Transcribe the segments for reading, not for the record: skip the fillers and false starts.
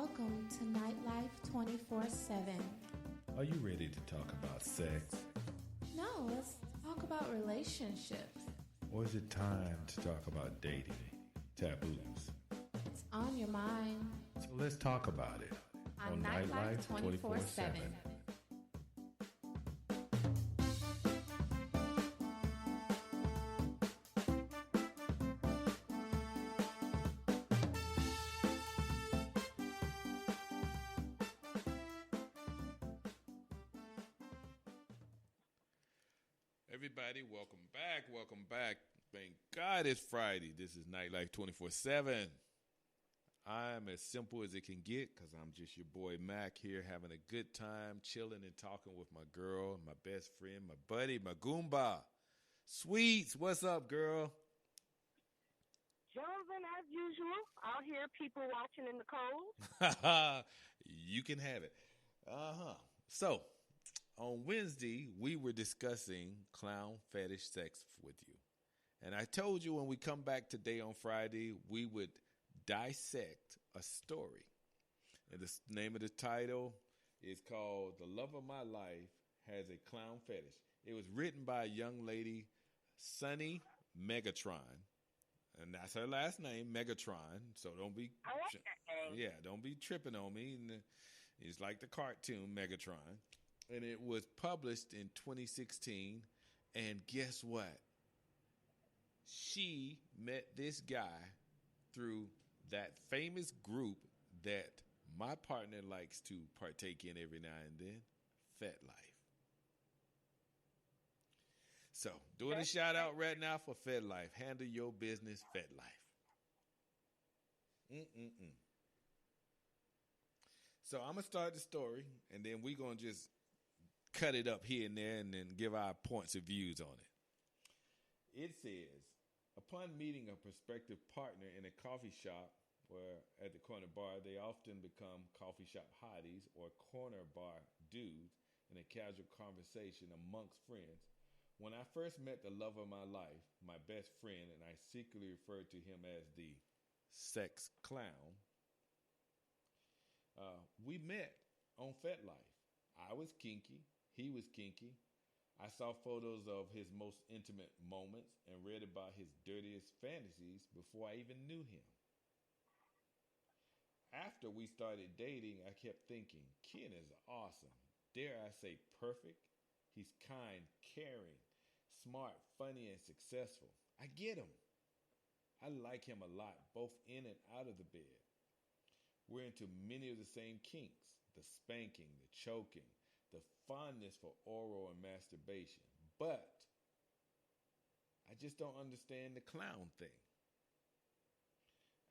Welcome to Nightlife 24/7. Are you ready to talk about sex? No, let's talk about relationships. Or is it time to talk about dating, taboos? It's on your mind. So let's talk about it On Nightlife 24/7. Everybody, welcome back. Welcome back. Thank God it's Friday. This is Nightlife 24/7. I'm as simple as it can get because I'm just your boy Mac here having a good time, chilling and talking with my girl, my best friend, my buddy, my Goomba. Sweets, what's up, girl? Jonathan, as usual, out here, people watching in the cold. You can have it. So, on Wednesday, we were discussing clown fetish sex with you. And I told you when we come back today on Friday, we would dissect a story. And the name of the title is called The Love of My Life Has a Clown Fetish. It was written by a young lady, Sunny Megatron. And that's her last name, Megatron. So don't be, I like that name. don't be tripping on me. It's like the cartoon Megatron. And it was published in 2016. And guess what? She met this guy through that famous group that my partner likes to partake in every now and then, FetLife. So, doing a shout out right now for FetLife. Handle your business, FetLife. So, I'm going to start the story, and then we're going to just cut it up here and there and then give our points of views on it. It says, upon meeting a prospective partner in a coffee shop or at the corner bar, they often become coffee shop hotties or corner bar dudes in a casual conversation amongst friends. When I first met the love of my life, my best friend, and I secretly referred to him as the sex clown, we met on FetLife. I was kinky. He was kinky. I saw photos of his most intimate moments and read about his dirtiest fantasies before I even knew him. After we started dating, I kept thinking, Ken is awesome. Dare I say perfect? He's kind, caring, smart, funny, and successful. I get him. I like him a lot, both in and out of the bed. We're into many of the same kinks, the spanking, the choking, the fondness for oral and masturbation. But I just don't understand the clown thing.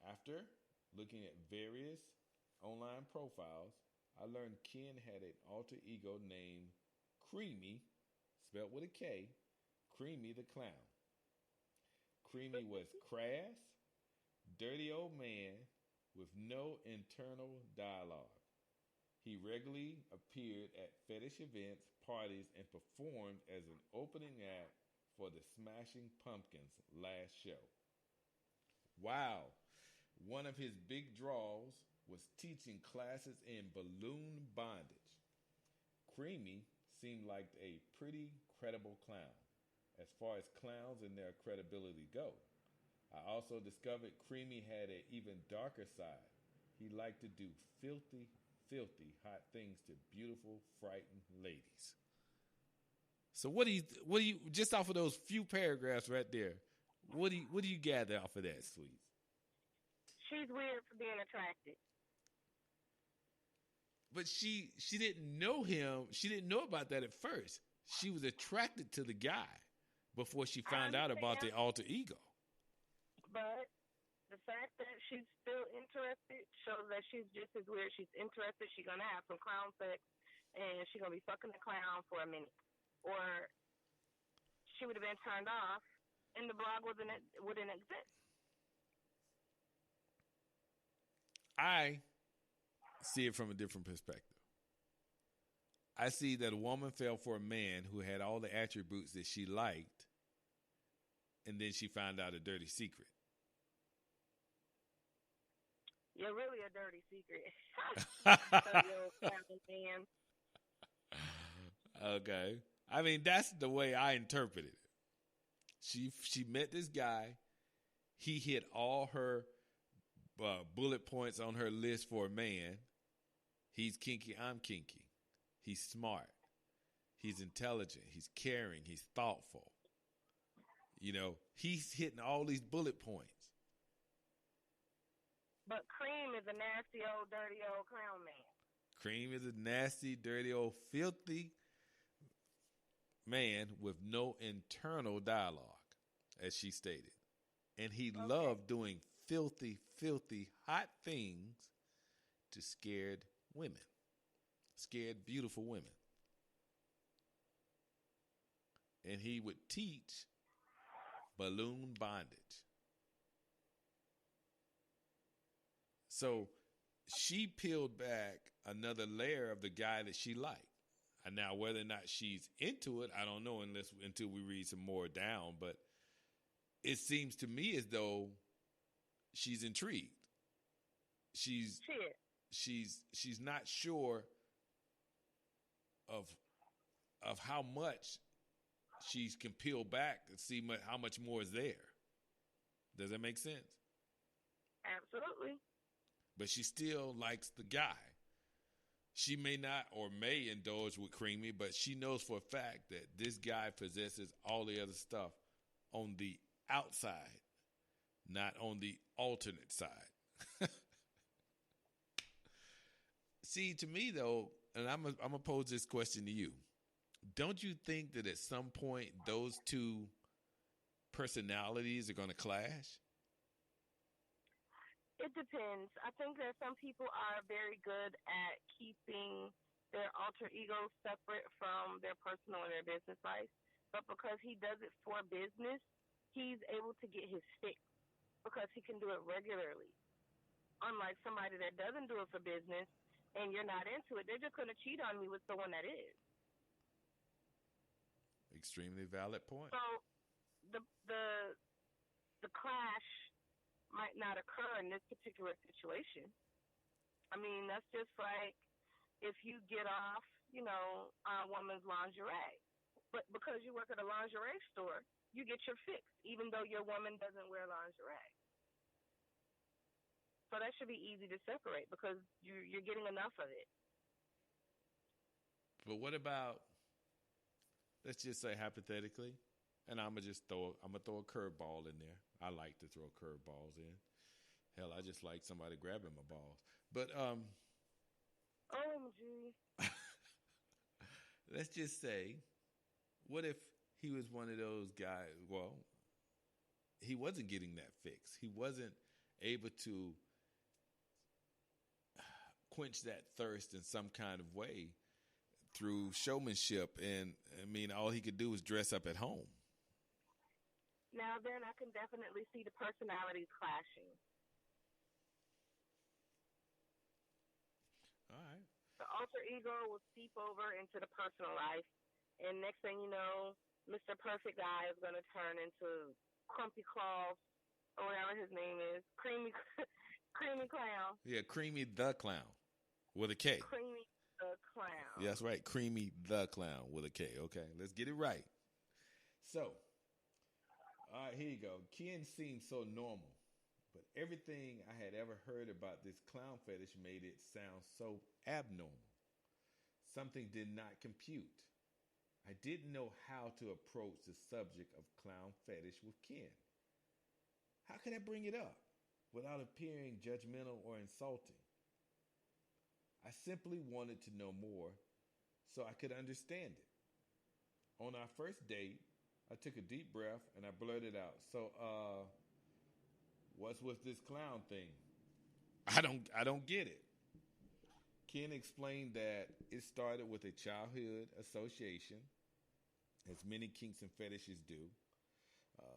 After looking at various online profiles, I learned Ken had an alter ego named Creamy, spelled with a K, Creamy the Clown. Creamy was crass, dirty old man with no internal dialogue. He regularly appeared at fetish events, parties, and performed as an opening act for the Smashing Pumpkins' last show. Wow. One of his big draws was teaching classes in balloon bondage. Creamy seemed like a pretty credible clown, as far as clowns and their credibility go. I also discovered Creamy had an even darker side. He liked to do filthy hot things to beautiful, frightened ladies. So what do you just off of those few paragraphs right there, what do you gather off of that, Sweets? She's weird for being attracted. But she didn't know him. She didn't know about that at first. She was attracted to the guy before she found out about the alter ego. But the fact that she's still interested shows that she's just as weird. She's interested. She's going to have some clown sex, and she's going to be fucking the clown for a minute. Or she would have been turned off, and the blog wouldn't exist. I see it from a different perspective. I see that a woman fell for a man who had all the attributes that she liked, and then she found out a dirty secret. You're really a dirty secret. Dirty old clown man. Okay. I mean, that's the way I interpreted it. She met this guy. He hit all her bullet points on her list for a man. He's kinky. I'm kinky. He's smart. He's intelligent. He's caring. He's thoughtful. You know, he's hitting all these bullet points. But Cream is a nasty old, dirty old clown man. Cream is a nasty, dirty, old, filthy man with no internal dialogue, as she stated. And he loved doing filthy, filthy, hot things to scared women, scared, beautiful women. And he would teach balloon bondage. So she peeled back another layer of the guy that she liked. And now whether or not she's into it, I don't know until we read some more down. But it seems to me as though she's intrigued. She's not sure of how much she can peel back and see how much more is there. Does that make sense? Absolutely. But she still likes the guy. She may not or may indulge with Creamy, but she knows for a fact that this guy possesses all the other stuff on the outside, not on the alternate side. See, to me, though, and I'm gonna pose this question to you. Don't you think that at some point those two personalities are going to clash? It depends. I think that some people are very good at keeping their alter ego separate from their personal and their business life. But because he does it for business, he's able to get his fix because he can do it regularly. Unlike somebody that doesn't do it for business and you're not into it, they're just going to cheat on you with someone that is. Extremely valid point. So the clash might not occur in this particular situation. I mean, that's just like if you get off, on a woman's lingerie. But because you work at a lingerie store, you get your fix, even though your woman doesn't wear lingerie. So that should be easy to separate because you're getting enough of it. But what about, let's just say hypothetically, and I'm gonna throw a curveball in there. I like to throw curveballs in. Hell, I just like somebody grabbing my balls. But OMG. Let's just say, what if he was one of those guys? Well, he wasn't getting that fix. He wasn't able to quench that thirst in some kind of way through showmanship. And I mean, all he could do was dress up at home. Now then, I can definitely see the personalities clashing. All right. The alter ego will seep over into the personal life, and next thing you know, Mr. Perfect Guy is going to turn into Crumpy Claus, or whatever his name is, Creamy Clown. Yeah, Creamy the Clown with a K. Creamy the Clown. Yeah, that's right, Creamy the Clown with a K. Okay, let's get it right. So, all right, here you go. Ken seemed so normal, but everything I had ever heard about this clown fetish made it sound so abnormal. Something did not compute. I didn't know how to approach the subject of clown fetish with Ken. How could I bring it up without appearing judgmental or insulting? I simply wanted to know more so I could understand it. On our first date, I took a deep breath and I blurted out, "So, what's with this clown thing? I don't get it." Ken explained that it started with a childhood association, as many kinks and fetishes do.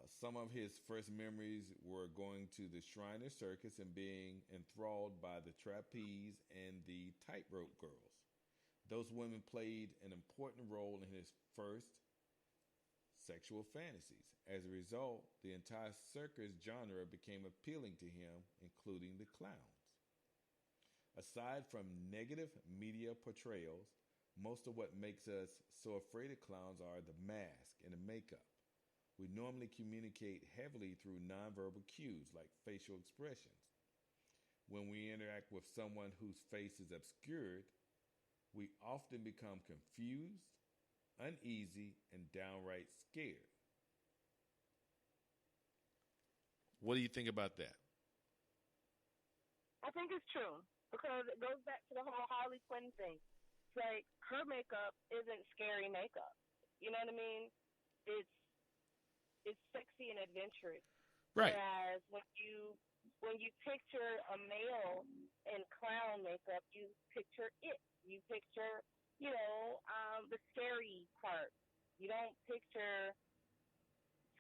Some of his first memories were going to the Shriner Circus and being enthralled by the trapeze and the tightrope girls. Those women played an important role in his first sexual fantasies. As a result, the entire circus genre became appealing to him, including the clowns. Aside from negative media portrayals, most of what makes us so afraid of clowns are the mask and the makeup. We normally communicate heavily through nonverbal cues like facial expressions. When we interact with someone whose face is obscured, we often become confused, uneasy, and downright scared. What do you think about that? I think it's true because it goes back to the whole Harley Quinn thing. It's like her makeup isn't scary makeup. You know what I mean? It's sexy and adventurous. Right. Whereas when you picture a male in clown makeup, you picture it. You picture, the scary part. You don't picture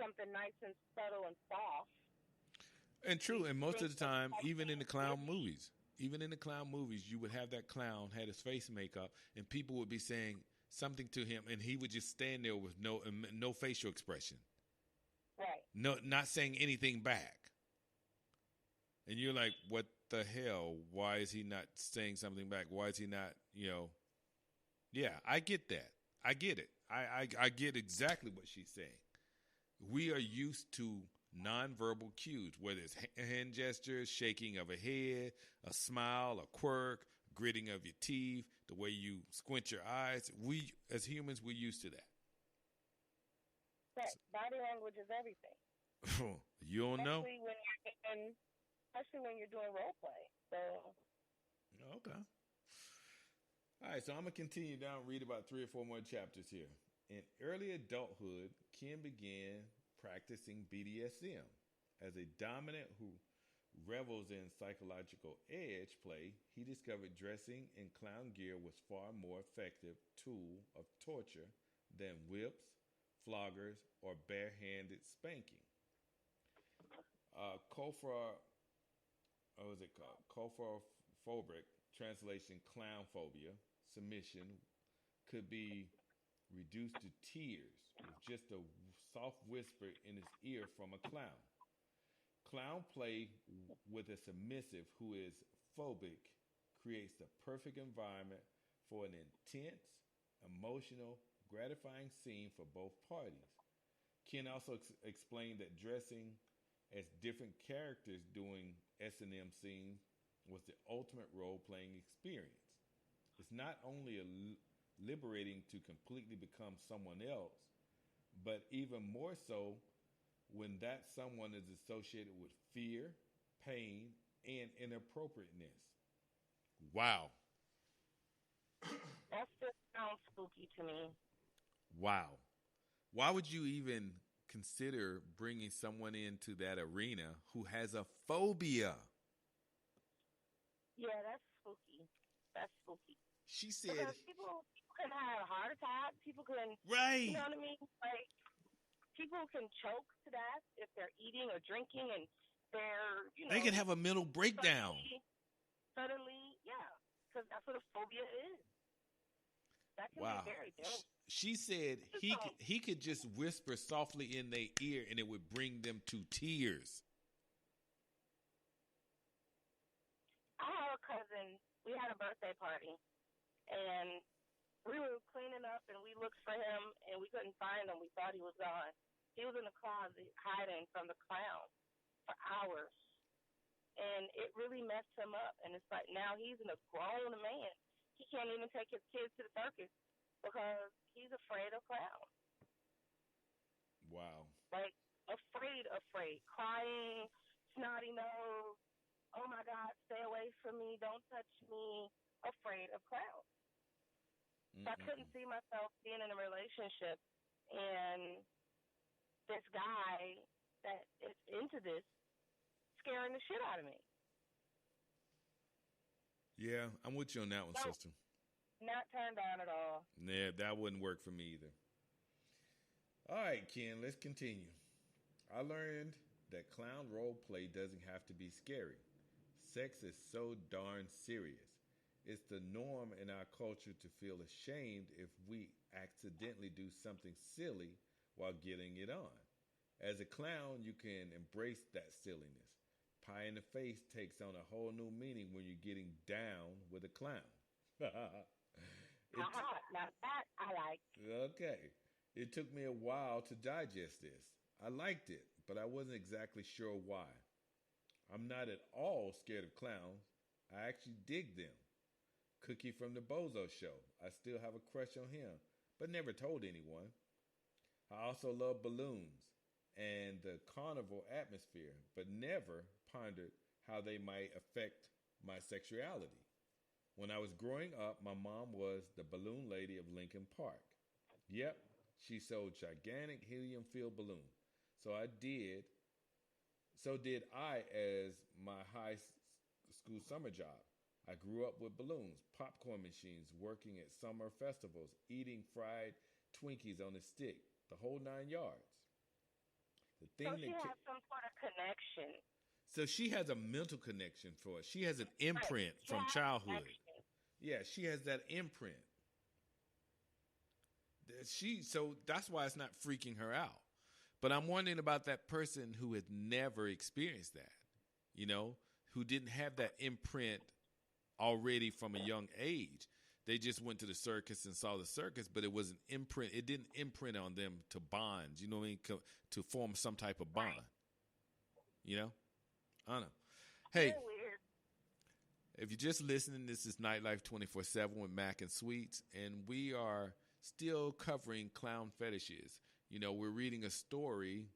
something nice and subtle and soft. And true, and most of the time, even in the clown movies, you would have that clown had his face makeup, and people would be saying something to him, and he would just stand there with no facial expression, right? No, not saying anything back. And you're like, what the hell? Why is he not saying something back? Why is he not? Yeah, I get that. I get it. I get exactly what she's saying. We are used to nonverbal cues, whether it's hand gestures, shaking of a head, a smile, a quirk, gritting of your teeth, the way you squint your eyes. We, as humans, we're used to that. Right. Body language is everything. You don't know? Especially when you're doing role play. So. Okay. All right, so I'm going to continue down, read about 3 or 4 more chapters here. In early adulthood, Ken began practicing BDSM. As a dominant who revels in psychological edge play, he discovered dressing in clown gear was far more effective tool of torture than whips, floggers, or barehanded spanking. Claustrophobic, translation clown phobia, submission, could be reduced to tears with just a soft whisper in his ear from a clown. Clown play with a submissive who is phobic creates the perfect environment for an intense, emotional, gratifying scene for both parties. Ken also explained that dressing as different characters doing S&M scenes was the ultimate role-playing experience. It's not only liberating to completely become someone else, but even more so when that someone is associated with fear, pain, and inappropriateness. Wow. That just sounds spooky to me. Wow. Why would you even consider bringing someone into that arena who has a phobia? Yeah, that's spooky. That's spooky. She said... Because people can have a heart attack. People can... Right. You know what I mean? Like, people can choke to death if they're eating or drinking, and they're, They can have a mental breakdown. Suddenly, yeah. Because that's what a phobia is. That can be very dangerous. She said he could just whisper softly in their ear and it would bring them to tears. I have a cousin. We had a birthday party, and we were cleaning up, and we looked for him, and we couldn't find him. We thought he was gone. He was in the closet hiding from the clown for hours, and it really messed him up. And it's like now he's a grown man. He can't even take his kids to the circus because he's afraid of clowns. Wow. Like, afraid. Crying, snotty nose. Oh, my God, stay away from me. Don't touch me. Afraid of clowns. So I couldn't see myself being in a relationship and this guy that is into this scaring the shit out of me. Yeah, I'm with you on that one, sister. Not turned on at all. Yeah, that wouldn't work for me either. All right, Ken, let's continue. I learned that clown role play doesn't have to be scary. Sex is so darn serious. It's the norm in our culture to feel ashamed if we accidentally do something silly while getting it on. As a clown, you can embrace that silliness, pie in the face takes on a whole new meaning when you're getting down with a clown. it, Now that I like. okay. It took me a while to digest this. I liked it, but I wasn't exactly sure why. I'm not at all scared of clowns. I actually dig them. Cookie from the Bozo Show. I still have a crush on him, but never told anyone. I also love balloons and the carnival atmosphere, but never pondered how they might affect my sexuality. When I was growing up, my mom was the balloon lady of Lincoln Park. Yep, she sold gigantic helium-filled balloons. So I did. So did I as my school summer job. I grew up with balloons, popcorn machines, working at summer festivals, eating fried Twinkies on a stick, the whole 9 yards. The thing So she that has some sort of connection. So she has a mental connection for it. She has an imprint Right. from childhood. Connection. Yeah, she has that imprint. So that's why it's not freaking her out. But I'm wondering about that person who had never experienced that, who didn't have that imprint already from a young age. They just went to the circus and saw the circus, but it was an imprint. It didn't imprint on them to bond, you know what I mean, to form some type of bond. Right. I don't know. Hey, Very weird. if you're just listening, this is Nightlife 24/7 with Mac and Sweets, and we are still covering clown fetishes. We're reading a story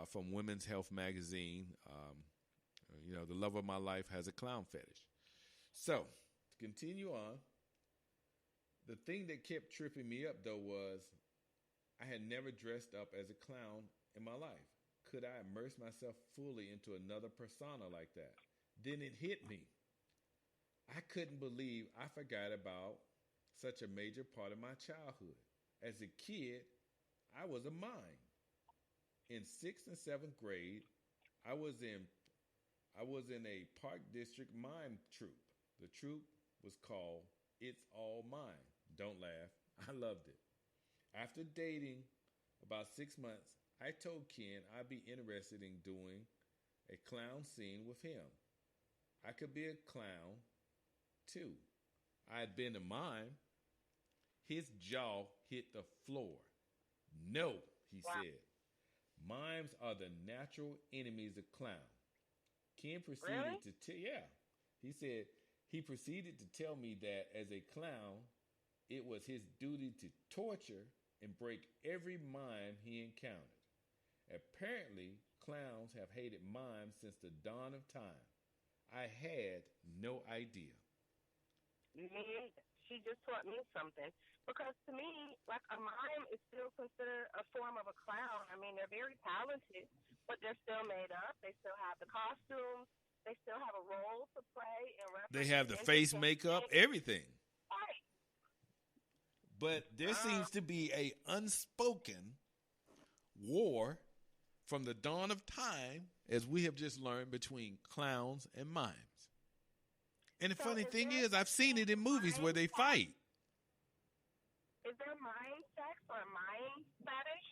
from Women's Health magazine. The love of my life has a clown fetish. So, to continue on, the thing that kept tripping me up, though, was I had never dressed up as a clown in my life. Could I immerse myself fully into another persona like that? Then it hit me. I couldn't believe I forgot about such a major part of my childhood. As a kid, I was a mime. In 6th and 7th grade, I was in a Park District mime troupe. The troupe was called It's All Mine. Don't laugh. I loved it. After dating about 6 months, I told Ken I'd be interested in doing a clown scene with him. I could be a clown, too. I had been a mime. His jaw hit the floor. No, he said. Mimes are the natural enemies of clowns. Ken proceeded he said he proceeded to tell me that as a clown, it was his duty to torture and break every mime he encountered. Apparently, clowns have hated mimes since the dawn of time. I had no idea. Me, she just taught me something. Because to me, like a mime is still considered a form of a clown. I mean, they're very talented, but they're still made up. They still have the costumes. They still have a role to play in reference. They have the face makeup, everything. Right. But there seems to be a unspoken war from the dawn of time, as we have just learned, between clowns and mimes. And the funny thing is, I've seen it in movies where they fight. Is there mime sex or mime fetish?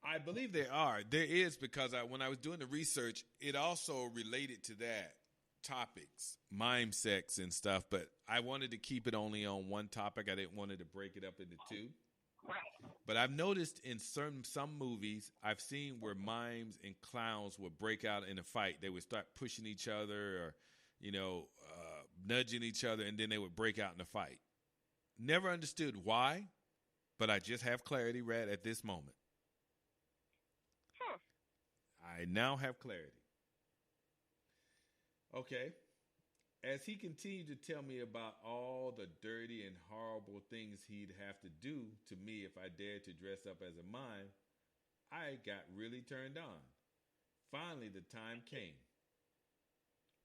I believe there are. There is, because when I was doing the research, it also related to that topics, mime sex and stuff. But I wanted to keep it only on one topic. I didn't want it to break it up into two. Right. But I've noticed in some movies, I've seen where mimes and clowns would break out in a fight. They would start pushing each other or, nudging each other, and then they would break out in a fight. Never understood why, but I just have clarity right at this moment. I now have clarity. Okay. As he continued to tell me about all the dirty and horrible things he'd have to do to me if I dared to dress up as a mime, I got really turned on. Finally, the time came.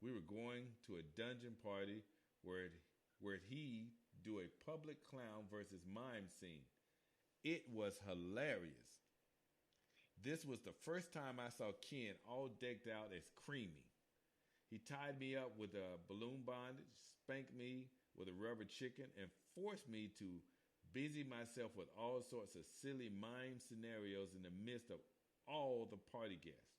We were going to a dungeon party where he'd do a public clown versus mime scene. It was hilarious. This was the first time I saw Ken all decked out as Creamy. He tied me up with a balloon bondage, spanked me with a rubber chicken, and forced me to busy myself with all sorts of silly mime scenarios in the midst of all the party guests.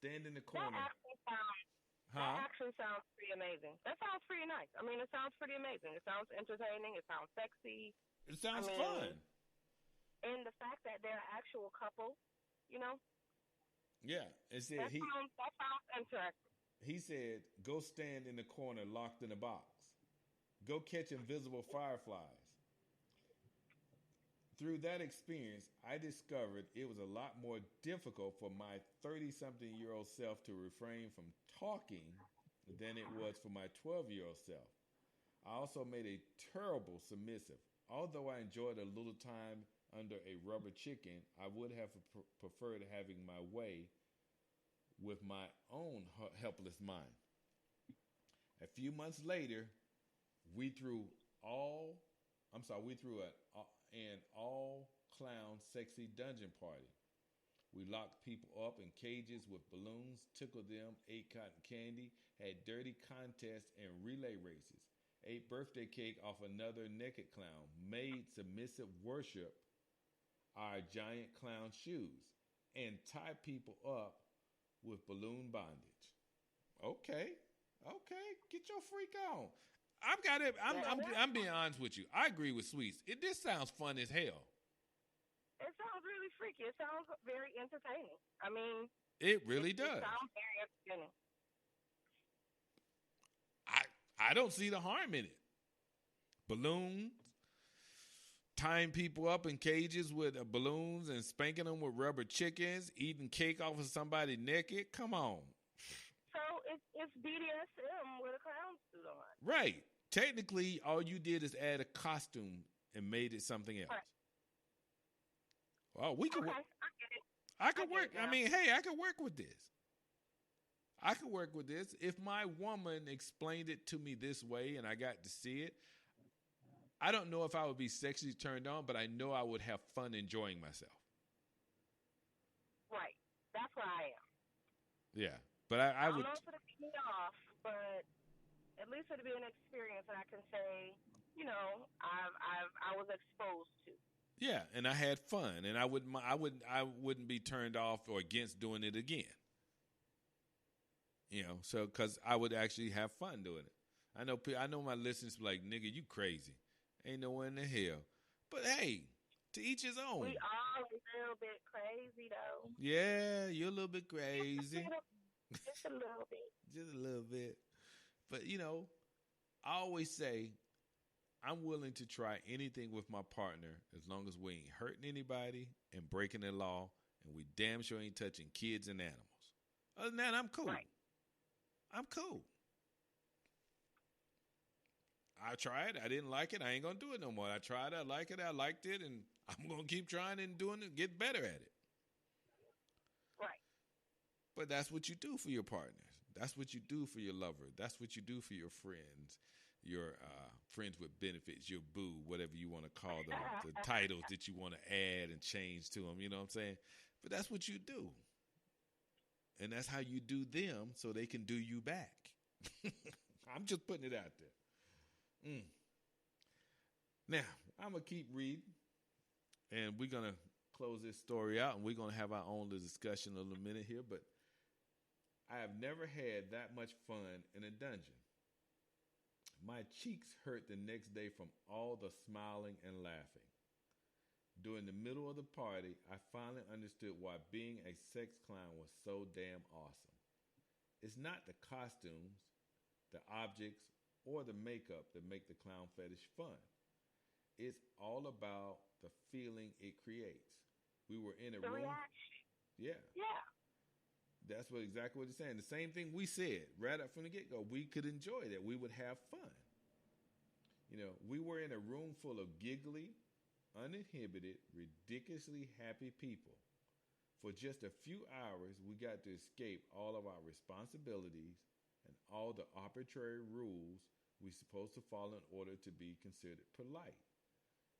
stand in the That corner. actually sounds. That Huh? actually sounds pretty amazing. That sounds pretty nice. I mean, it sounds pretty amazing. It sounds entertaining. It sounds sexy. It I sounds mean, fun. and the fact that they're an actual couple, you know, Yeah. It said that sounds interesting. he said, go stand in the corner locked in a box. Go catch invisible fireflies. Through that experience, I discovered it was a lot more difficult for my 30-something-year-old self to refrain from talking than it was for my 12-year-old self. I also made a terrible submissive. Although I enjoyed a little time under a rubber chicken, I would have preferred having my way with my own helpless mind. A few months later, we threw all, we threw an all clown sexy dungeon party. We locked people up in cages with balloons, tickled them, ate cotton candy, had dirty contests and relay races, ate birthday cake off another naked clown, made submissive worship our giant clown shoes, and tie people up with balloon bondage. Okay, get your freak on. I've got it. I'm being honest with you. I agree with Sweets. This sounds fun as hell. It sounds really freaky. It sounds very entertaining. I mean, it really does. It sounds very entertaining. I don't see the harm in it. Balloons, tying people up in cages with balloons and spanking them with rubber chickens, eating cake off of somebody naked. Come on. So it's BDSM with a clown suit on. Right. Technically, all you did is add a costume and made it something else. Right. Well, we could. Okay, I get it. I could work. I mean, hey, I could work with this. I could work with this if my woman explained it to me this way and I got to see it. I don't know if I would be sexually turned on, but I know I would have fun enjoying myself. Right. That's where I am. Yeah, but I would. I don't know if it'll get me off, but at least it'll be an experience that I can say, you know, I was exposed to. Yeah, and I had fun, and I wouldn't be turned off or against doing it again. You know, so because I would actually have fun doing it. I know my listeners be like, nigga, you crazy. Ain't no one in the hell. But hey, to each his own. We all a little bit crazy though. Yeah, you're a little bit crazy. Just a little bit. Just a little bit. But you know, I always say I'm willing to try anything with my partner as long as we ain't hurting anybody and breaking the law, and we damn sure ain't touching kids and animals. Other than that, I'm cool. Right. I'm cool. I tried. I didn't like it. I ain't going to do it no more. I tried. I like it. I liked it. And I'm going to keep trying and doing it, get better at it. Right. But that's what you do for your partners. That's what you do for your lover. That's what you do for your friends, your friends with benefits, your boo, whatever you want to call them, the titles that you want to add and change to them. You know what I'm saying? But that's what you do. And that's how you do them so they can do you back. I'm just putting it out there. Now, I'm going to keep reading. And we're going to close this story out. And we're going to have our own little discussion in a little minute here. But I have never had that much fun in a dungeon. My cheeks hurt the next day from all the smiling and laughing. During the middle of the party, I finally understood why being a sex clown was so damn awesome. It's not the costumes, the objects, or the makeup that make the clown fetish fun. It's all about the feeling it creates. We were in a room. Reaction. Yeah. Yeah. That's exactly what it's saying. The same thing we said right up from the get-go. We could enjoy that. We would have fun. You know, we were in a room full of giggly, uninhibited, ridiculously happy people. For just a few hours, we got to escape all of our responsibilities and all the arbitrary rules we're supposed to follow in order to be considered polite.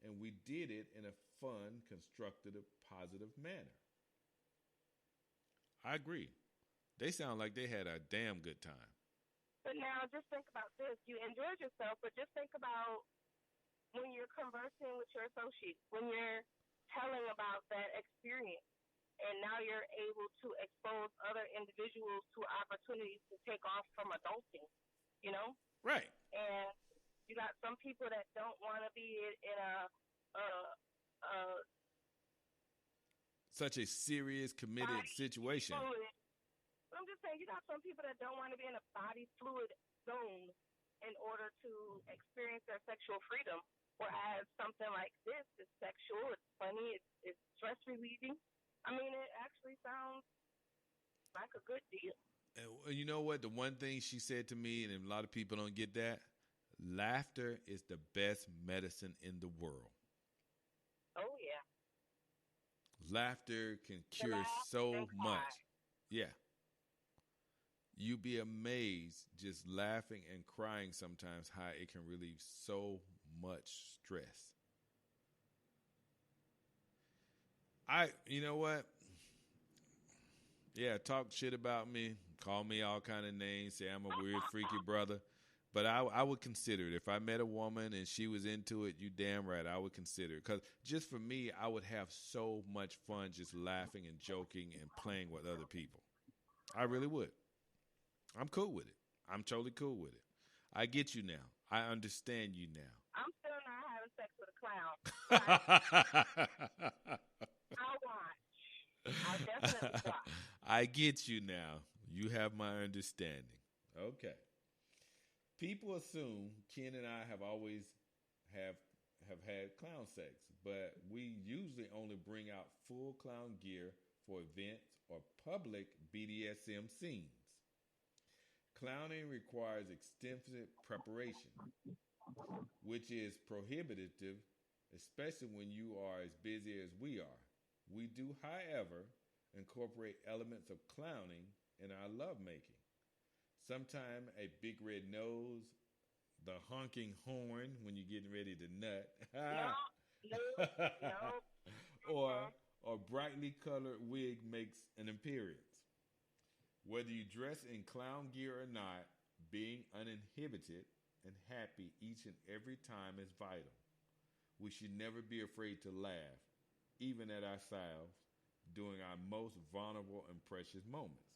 And we did it in a fun, constructive, positive manner. I agree. They sound like they had a damn good time. But now just think about this. You enjoyed yourself, but just think about when you're conversing with your associates, when you're telling about that experience. and now you're able to expose other individuals to opportunities to take off from adulting, you know? Right. And you got some people that don't want to be in a, a Such a serious, committed body situation. fluid. I'm just saying, you got some people that don't want to be in a body fluid zone in order to experience their sexual freedom. Whereas something like this is sexual, it's funny, it's stress relieving. I mean, it actually sounds like a good deal. And you know what? The one thing she said to me, and a lot of people don't get that, laughter is the best medicine in the world. Oh yeah, Laughter can to cure laugh so and much. cry. Yeah. You'd be amazed just laughing and crying sometimes how it can relieve so much stress. You know what? Yeah, talk shit about me, call me all kind of names, say I'm a weird, freaky brother. But I would consider it. If I met a woman and she was into it, you damn right, I would consider it. Because just for me, I would have so much fun just laughing and joking and playing with other people. I really would. I'm cool with it. I'm totally cool with it. I get you now. I understand you I'm still not having sex with a clown. now. I'll watch. I'll definitely watch. I get you now. You have my understanding. Okay. People assume Ken and I have always have had clown sex, but we usually only bring out full clown gear for events or public BDSM scenes. Clowning requires extensive preparation, which is prohibitive, especially when you are as busy as we are. We do, however, incorporate elements of clowning in our lovemaking. Sometimes a big red nose, the honking horn when you're getting ready to nut, No, no. or or brightly colored wig makes an appearance. Whether you dress in clown gear or not, being uninhibited and happy each and every time is vital. We should never be afraid to laugh, even at ourselves, during our most vulnerable and precious moments.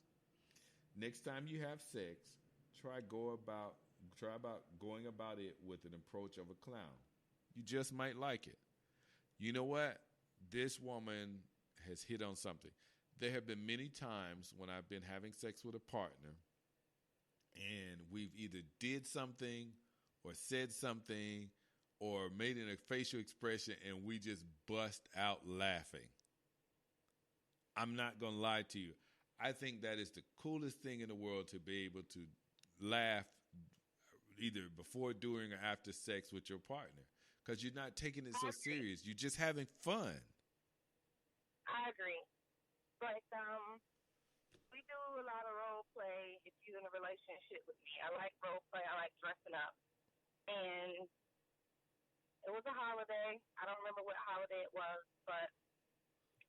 Next time you have sex, try go about try about going about it with an approach of a clown. You just might like it. You know what? This woman has hit on something. There have been many times when I've been having sex with a partner and we've either did something or said something or made a facial expression and we just bust out laughing. I'm not going to lie to you. I think that is the coolest thing in the world to be able to laugh either before, during, or after sex with your partner because you're not taking it so serious. You're just having fun. I agree. But we do a lot of role play if you're in a relationship with me. I like role play. I like dressing up. And it was a holiday. I don't remember what holiday it was, but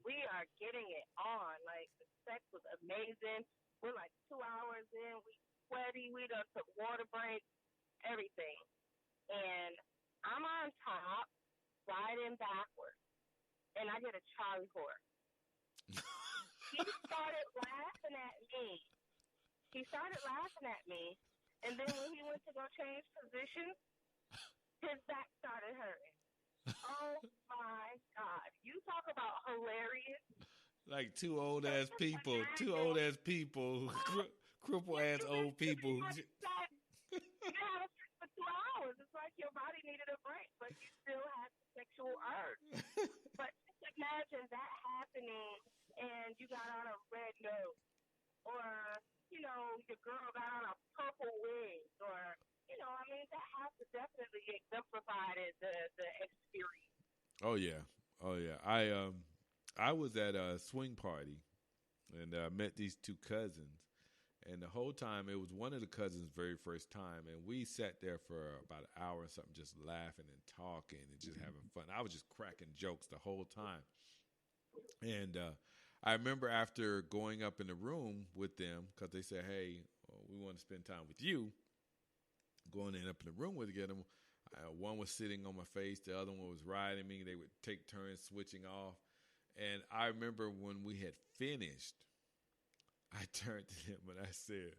we are getting it on. Like, the sex was amazing. We're like 2 hours in. We sweaty. We done took water breaks, everything. And I'm on top, riding backwards. And I get a Charlie horse. He started laughing at me. And then when he went to go change positions, his back started hurting. Oh my God. You talk about hilarious. Like two old ass people, cripple ass old people. You had a sex for 2 hours. It's like your body needed a break, but you still had the sexual urge. But just imagine that happening and you got on a red nose. Or, your girl got on a purple wig. Or, I mean, that has to definitely exemplify the experience. Oh yeah, oh yeah. I was at a swing party and I met these two cousins. And the whole time, it was one of the cousins' very first time. And we sat there for about an hour or something, just laughing and talking and just having fun. I was just cracking jokes the whole time. And I remember after going up in the room with them, because they said, hey, we want to spend time with you, going in up in the room with them. One was sitting on my face. The other one was riding me. They would take turns switching off. And I remember when we had finished, I turned to him and I said,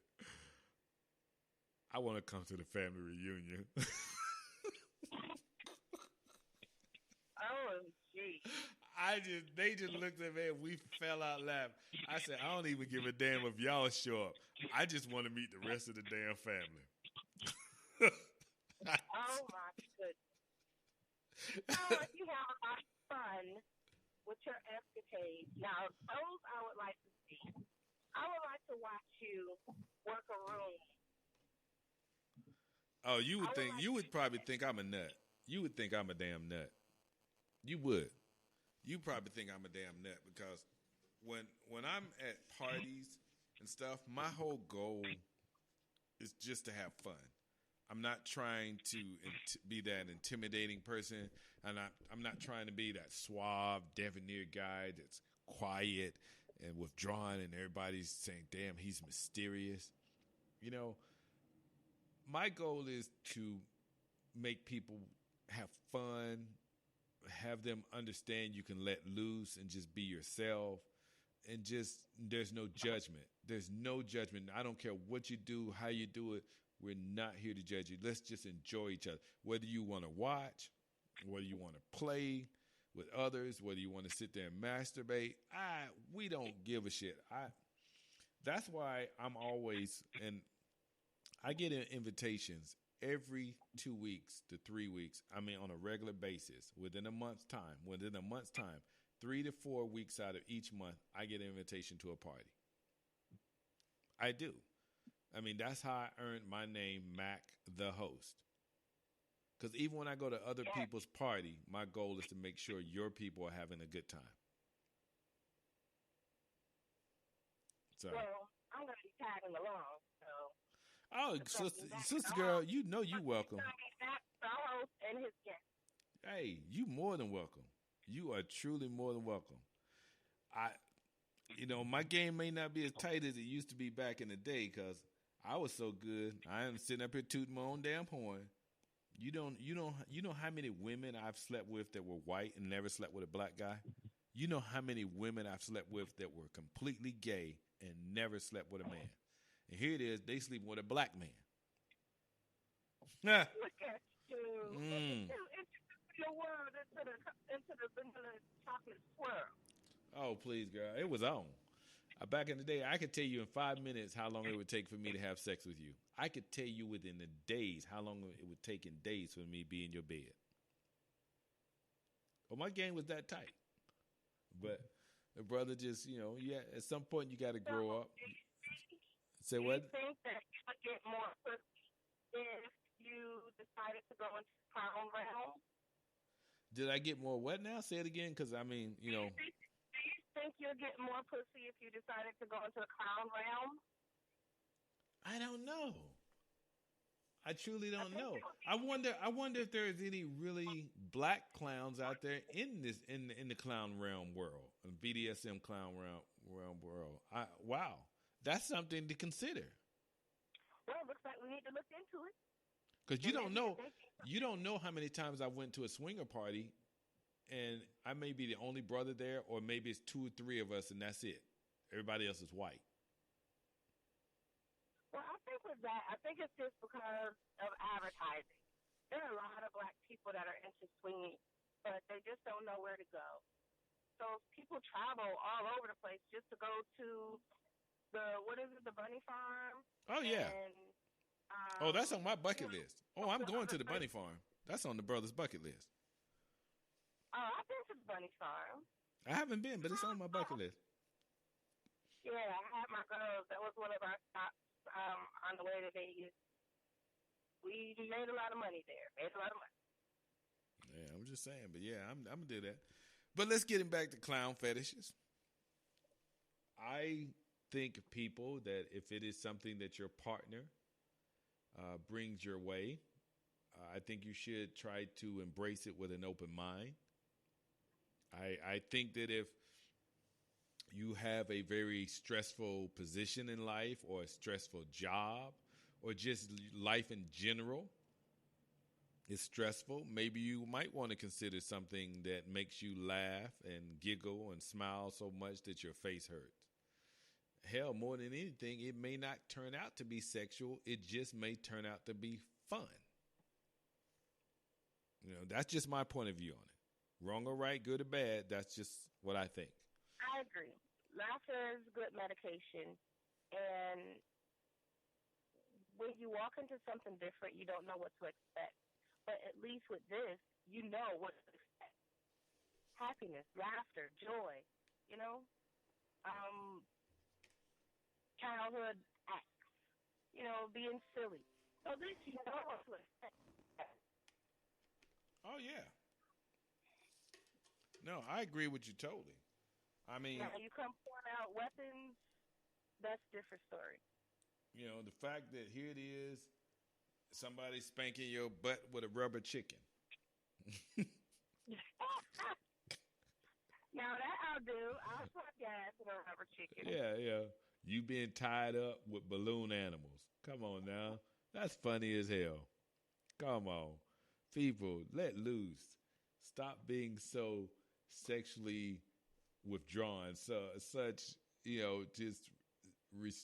I want to come to the family reunion. Oh, gee. They just looked at me and we fell out laughing. I said, I don't even give a damn if y'all show up. I just want to meet the rest of the damn family. Oh, my goodness. Sounds like you have a lot of fun with your escapades. Now, those I would like to see. I would like to watch you work a room. Oh, you would probably think I'm a nut. You would think I'm a damn nut. You would. You probably think I'm a damn nut because when I'm at parties and stuff, my whole goal is just to have fun. I'm not trying to be that intimidating person, and I'm not trying to be that suave, debonair guy that's quiet and withdrawn, and everybody's saying, "Damn, he's mysterious." You know, my goal is to make people have fun, have them understand you can let loose and just be yourself, and just there's no judgment. There's no judgment. I don't care what you do, how you do it. We're not here to judge you. Let's just enjoy each other. Whether you want to watch, whether you want to play with others, whether you want to sit there and masturbate, we don't give a shit. That's why I'm always, and I get invitations every 2 weeks to 3 weeks. I mean, on a regular basis, within a month's time, 3 to 4 weeks out of each month, I get an invitation to a party. I do. I mean, that's how I earned my name, Mac the Host. Because even when I go to other people's party, my goal is to make sure your people are having a good time. So, Well, I'm going to be tagging along, so. Oh, sister girl, you know you welcome. Mac the Host and his guest. Hey, you more than welcome. You are truly more than welcome. My game may not be as tight as it used to be back in the day because I was so good. I am sitting up here tooting my own damn horn. You know how many women I've slept with that were white and never slept with a black guy? You know how many women I've slept with that were completely gay and never slept with a man? And here it is, they sleeping with a black man. Look at you. Introduce your world into the vanilla chocolate swirl. Oh, please, girl. It was on. Back in the day, I could tell you in 5 minutes how long it would take for me to have sex with you. I could tell you within the days how long it would take in days for me to be in your bed. Well, my game was that tight. But the brother just, at some point you got to grow up. Say what? Do you think that you would get more pussy if you decided to go into the clown realm? Did I get more what now? Say it again, because I mean, Do you think you'll get more pussy if you decided to go into the clown realm? I don't know. I truly don't know. I wonder if there is any really black clowns out there in the clown realm world, BDSM clown realm world. Wow, that's something to consider. Well, it looks like we need to look into it. Because you don't know how many times I went to a swinger party, and I may be the only brother there, or maybe it's 2 or 3 of us, and that's it. Everybody else is white. Well, I think with that, I think it's just because of advertising. There are a lot of black people that are into swinging, but they just don't know where to go. So people travel all over the place just to go to the bunny farm? Oh, yeah. And, that's on my bucket list. Oh, I'm going to the bunny farm. That's on the brother's bucket list. Oh, I've been to the bunny farm. I haven't been, but it's on my bucket list. Yeah, I had my girls. That was one of our stops on the way to Vegas. We made a lot of money there. Yeah, I'm just saying. But yeah, I'm going to do that. But let's get him back to clown fetishes. I think people that if it is something that your partner brings your way, I think you should try to embrace it with an open mind. I think that if you have a very stressful position in life or a stressful job or just life in general, It's stressful. Maybe you might want to consider something that makes you laugh and giggle and smile so much that your face hurts. Hell, more than anything, it may not turn out to be sexual. It just may turn out to be fun. That's just my point of view on it. Wrong or right, good or bad, that's just what I think. I agree. Laughter is good medication. And when you walk into something different, you don't know what to expect. But at least with this, you know what to expect. Happiness, laughter, joy, you know? Childhood acts, being silly. So at least you know what to expect. Oh, yeah. No, I agree with you totally. I mean, now you come point out weapons, that's a different story. The fact that here it is, somebody spanking your butt with a rubber chicken. Now that I'll do. I'll slap your ass with a rubber chicken. Yeah. You being tied up with balloon animals. Come on now. That's funny as hell. Come on. People, let loose. Stop being so sexually withdrawn. Such, just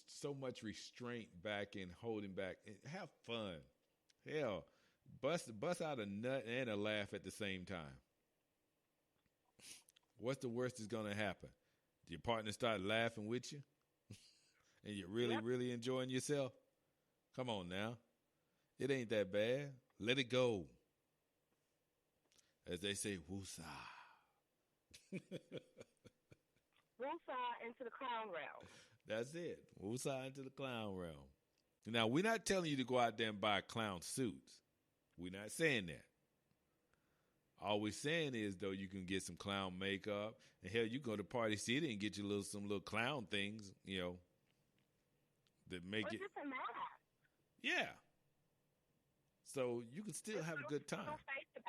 so much restraint back and holding back. Have fun. Hell, bust out a nut and a laugh at the same time. What's the worst that's going to happen? Your partner start laughing with you? And you're really enjoying yourself? Come on now. It ain't that bad. Let it go. As they say, woosah. Woosah into the clown realm. That's it. Woosah into the clown realm. Now, we're not telling you to go out there and buy clown suits. We're not saying that. All we're saying is, though, you can get some clown makeup. And hell, you go to Party City and get you some little clown things, that make it. Just a mask. Yeah. So you can still have a good time. Face the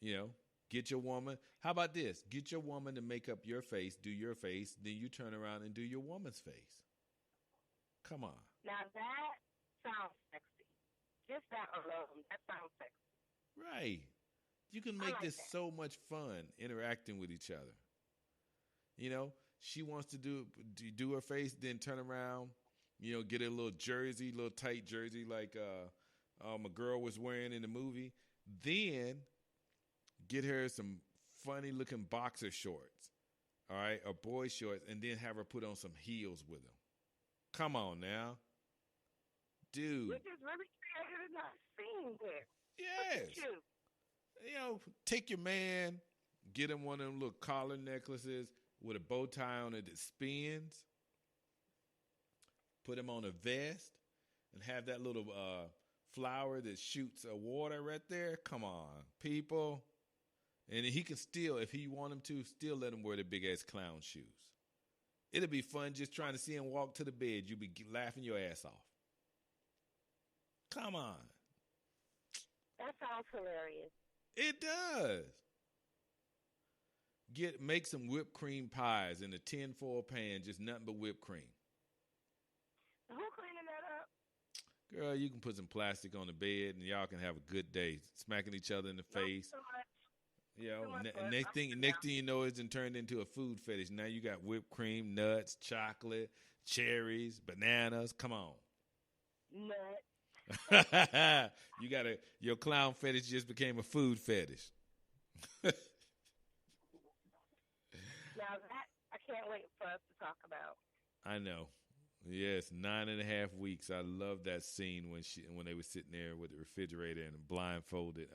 mask. Get your woman. How about this? Get your woman to make up your face, do your face, then you turn around and do your woman's face. Come on. Now that sounds sexy. Just that alone, that sounds sexy. Right. You can make this so much fun interacting with each other. She wants to do her face, then turn around, get a little jersey, little tight jersey like a girl was wearing in the movie. Then get her some funny looking boxer shorts, all right, or boy shorts, and then have her put on some heels with them. Come on now. Dude. Which is really creative and not seen there. Yes. Take your man, get him one of them little collar necklaces with a bow tie on it that spins. Put him on a vest and have that little flower that shoots water right there. Come on, people. And he can still, if he want him to, still let him wear the big-ass clown shoes. It'll be fun just trying to see him walk to the bed. You'll be laughing your ass off. Come on. That sounds hilarious. It does. Make some whipped cream pies in a tin-foil pan, just nothing but whipped cream. Who cleaning that up? Girl, you can put some plastic on the bed and y'all can have a good day, smacking each other in the face. So much. Next thing you know, it's turned into a food fetish. Now you got whipped cream, nuts, chocolate, cherries, bananas. Come on. Nuts. Your clown fetish just became a food fetish. Now that I can't wait for us to talk about. I know. Yes, 9.5 weeks. I love that scene when they were sitting there with the refrigerator and blindfolded.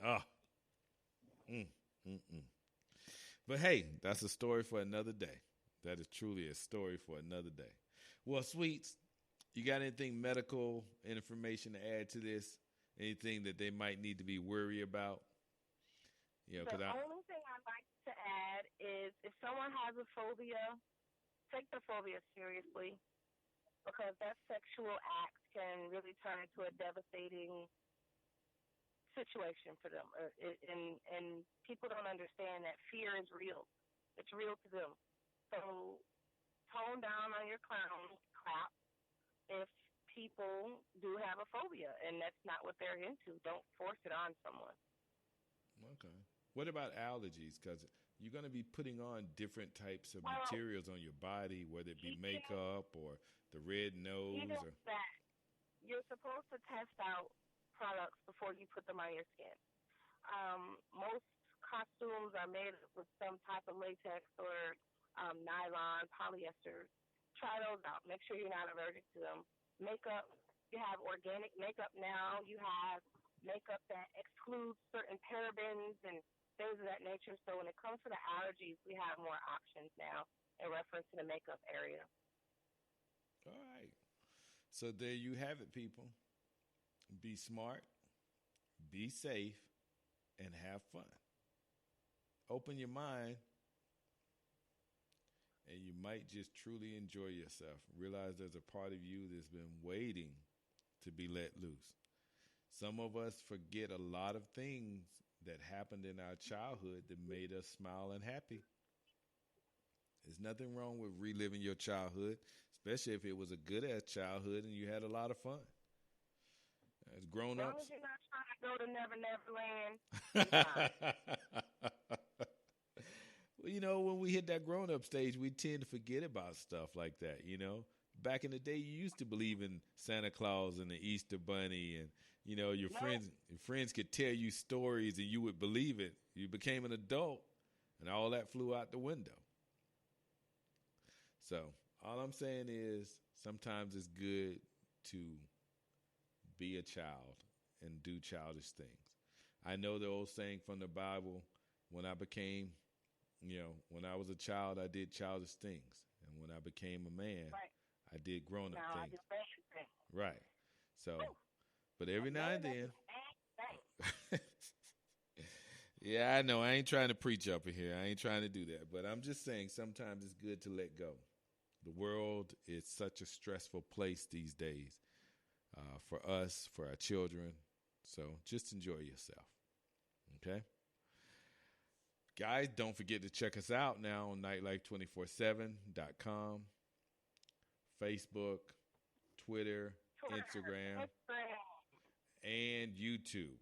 But hey, that's a story for another day. That is truly a story for another day. Well, Sweets, you got anything medical information to add to this? Anything that they might need to be worried about? The only thing I'd like to add is if someone has a phobia, take the phobia seriously, because that sexual act can really turn into a devastating situation for them. And people don't understand that fear is real. It's real to them. So tone down on your clown crap. If people do have a phobia, and that's not what they're into. Don't force it on someone. Okay. What about allergies? Because you're going to be putting on different types of materials on your body, whether it be makeup or the red nose. Even Or that, you're supposed to test out products before you put them on your skin. Most costumes are made with some type of latex or nylon, polyester. Try those out. Make sure you're not allergic to them. Makeup, you have organic makeup now. You have makeup that excludes certain parabens and things of that nature. So when it comes to the allergies, we have more options now in reference to the makeup area. all right. So there you have it, people. Be smart, be safe, and have fun. Open your mind, and you might just truly enjoy yourself. Realize there's a part of you that's been waiting to be let loose. Some of us forget a lot of things that happened in our childhood that made us smile and happy. There's nothing wrong with reliving your childhood, especially if it was a good ass childhood and you had a lot of fun. As grown As long ups. as you're not trying to go to Never Never Land. Well, you know, when we hit that grown up stage, we tend to forget about stuff like that, you know. Back in the day, you used to believe in Santa Claus and the Easter Bunny, and you know your friends could tell you stories, and you would believe it. You became an adult, and all that flew out the window. So all I'm saying is, sometimes it's good to be a child and do childish things. I know the old saying from the Bible: when I became, when I was a child, I did childish things, and when I became a man. Right. I did grown up Now I things. do fashion things. Right. So, but every now and then. Yeah, I know. I ain't trying to preach up in here. I ain't trying to do that. But I'm just saying sometimes it's good to let go. The world is such a stressful place these days for us, for our children. So just enjoy yourself. Okay? Guys, don't forget to check us out now on nightlife247.com. Facebook, Twitter, Instagram, and YouTube.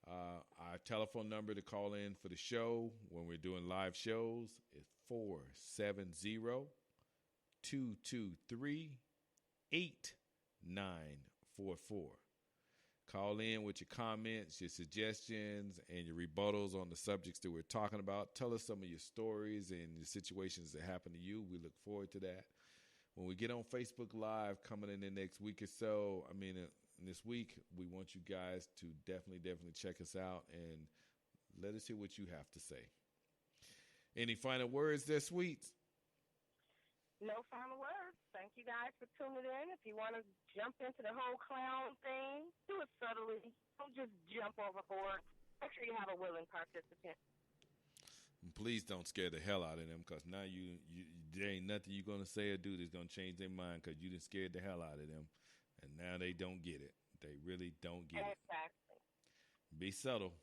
Our telephone number to call in for the show when we're doing live shows is 470-223-8944. Call in with your comments, your suggestions, and your rebuttals on the subjects that we're talking about. Tell us some of your stories and the situations that happen to you. We look forward to that. When we get on Facebook Live coming in the next week or so, this week, we want you guys to definitely check us out and let us hear what you have to say. Any final words there, Sweets? No final words. Thank you guys for tuning in. If you want to jump into the whole clown thing, do it subtly. Don't just jump overboard. Make sure you have a willing participant. And please don't scare the hell out of them, because now there ain't nothing you're going to say or do that's going to change their mind, because you done scared the hell out of them. And now they don't get it. They really don't get it. Be subtle,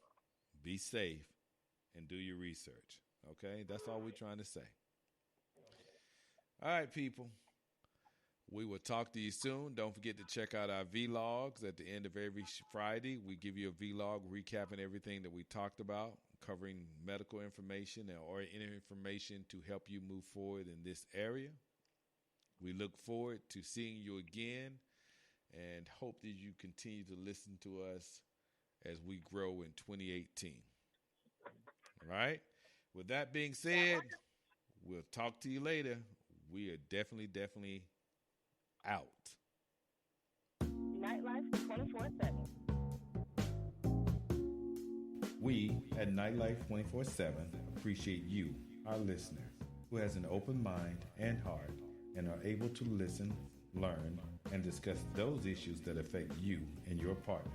be safe, and do your research. Okay? That's all we're trying to say. All right, people. We will talk to you soon. Don't forget to check out our vlogs at the end of every Friday. We give you a vlog recapping everything that we talked about, covering medical information or any information to help you move forward in this area. We look forward to seeing you again and hope that you continue to listen to us as we grow in 2018. All right? With that being said, we'll talk to you later. We are definitely out. Nightlife 24/7. We at Nightlife 24/7 appreciate you, our listener, who has an open mind and heart and are able to listen, learn, and discuss those issues that affect you and your partner.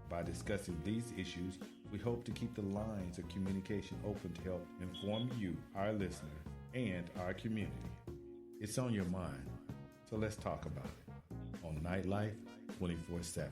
By discussing these issues, we hope to keep the lines of communication open to help inform you, our listener, and our community. It's on your mind, so let's talk about it on Nightlife 24/7.